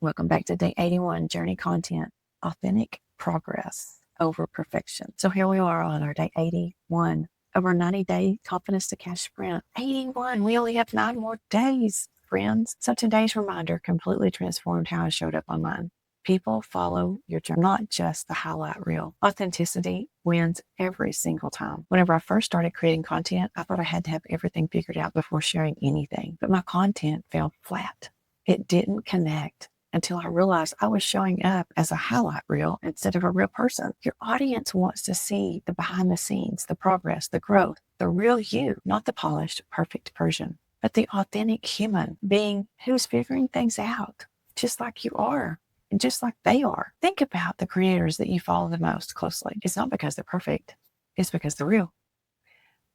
Welcome back to day 81, Journey Content, Authentic Progress Over Perfection. So here we are on our day 81 of our 90-day Confidence to Cash sprint. 81, we only have 9 more days, friends. So today's reminder completely transformed how I showed up online. People follow your journey, not just the highlight reel. Authenticity wins every single time. Whenever I first started creating content, I thought I had to have everything figured out before sharing anything. But my content fell flat. It didn't connect until I realized I was showing up as a highlight reel instead of a real person. Your audience wants to see the behind the scenes, the progress, the growth, the real you, not the polished, perfect version, but the authentic human being who's figuring things out, just like you are and just like they are. Think about the creators that you follow the most closely. It's not because they're perfect. It's because they're real.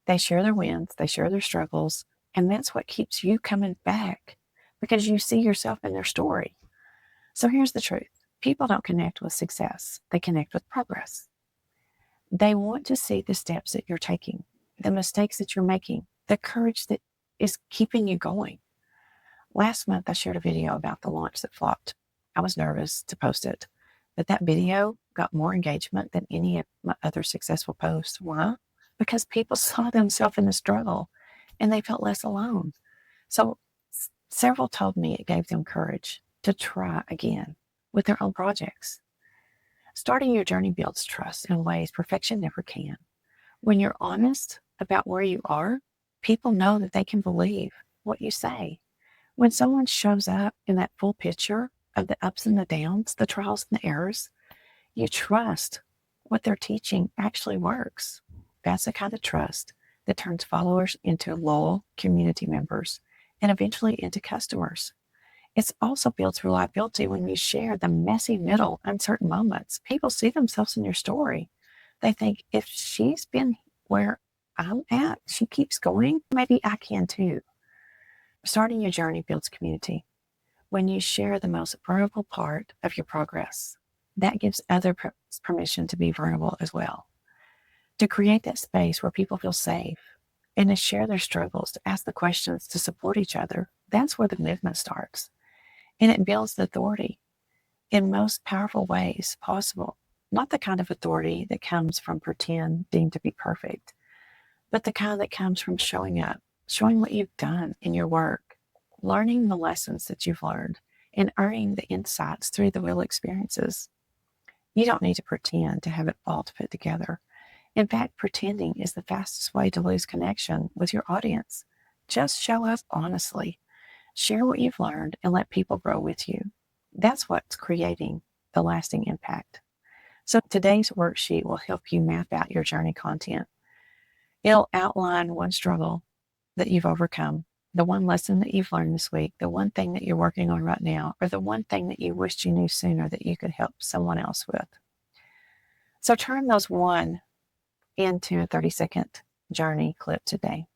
They share their wins, they share their struggles, and that's what keeps you coming back because you see yourself in their story. So here's the truth. People don't connect with success. They connect with progress. They want to see the steps that you're taking, the mistakes that you're making, the courage that is keeping you going. Last month, I shared a video about the launch that flopped. I was nervous to post it, but that video got more engagement than any of my other successful posts. Why? Because people saw themselves in the struggle and they felt less alone. So several told me it gave them courage to try again with their own projects. Starting your journey builds trust in ways perfection never can. When you're honest about where you are, people know that they can believe what you say. When someone shows up in that full picture of the ups and the downs, the trials and the errors, you trust what they're teaching actually works. That's the kind of trust that turns followers into loyal community members and eventually into customers. It also builds reliability when you share the messy middle, uncertain moments. People see themselves in your story. They think, if she's been where I'm at, she keeps going, maybe I can too. Starting your journey builds community. When you share the most vulnerable part of your progress, that gives others permission to be vulnerable as well. To create that space where people feel safe and to share their struggles, to ask the questions, to support each other, that's where the movement starts. And it builds the authority in most powerful ways possible. Not the kind of authority that comes from pretending to be perfect, but the kind that comes from showing up, showing what you've done in your work, learning the lessons that you've learned, and earning the insights through the real experiences. You don't need to pretend to have it all to put together. In fact, pretending is the fastest way to lose connection with your audience. Just show up honestly. Share what you've learned and let people grow with you. That's what's creating the lasting impact. So today's worksheet will help you map out your journey content. It'll outline one struggle that you've overcome, the one lesson that you've learned this week, the one thing that you're working on right now, or the one thing that you wished you knew sooner that you could help someone else with. So turn those one into a 30-second journey clip today.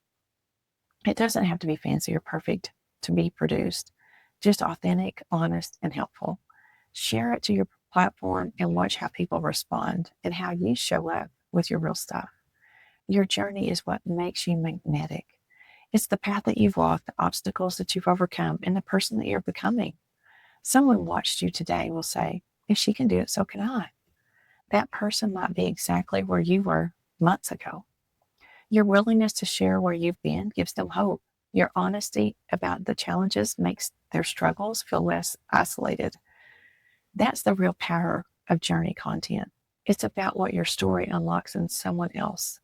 It doesn't have to be fancy or perfect to be produced, just authentic, honest, and helpful. Share it to your platform and watch how people respond and how you show up with your real stuff. Your journey is what makes you magnetic. It's the path that you've walked, the obstacles that you've overcome, and the person that you're becoming. Someone watched you today will say, if she can do it, so can I. That person might be exactly where you were months ago. Your willingness to share where you've been gives them hope. Your honesty about the challenges makes their struggles feel less isolated. That's the real power of journey content. It's about what your story unlocks in someone else.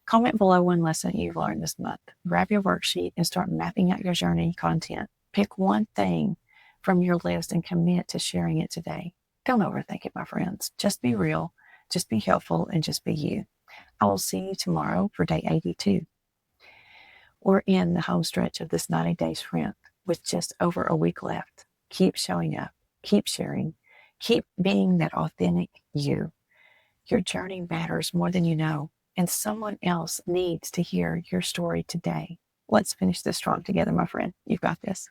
Comment below one lesson you've learned this month. Grab your worksheet and start mapping out your journey content. Pick one thing from your list and commit to sharing it today. Don't overthink it, my friends. Just be real, just be helpful, and just be you. I will see you tomorrow for day 82. We're in the home stretch of this 90-day sprint with just over a week left. Keep showing up, keep sharing, keep being that authentic you. Your journey matters more than you know, and someone else needs to hear your story today. Let's finish this strong together, my friend. You've got this.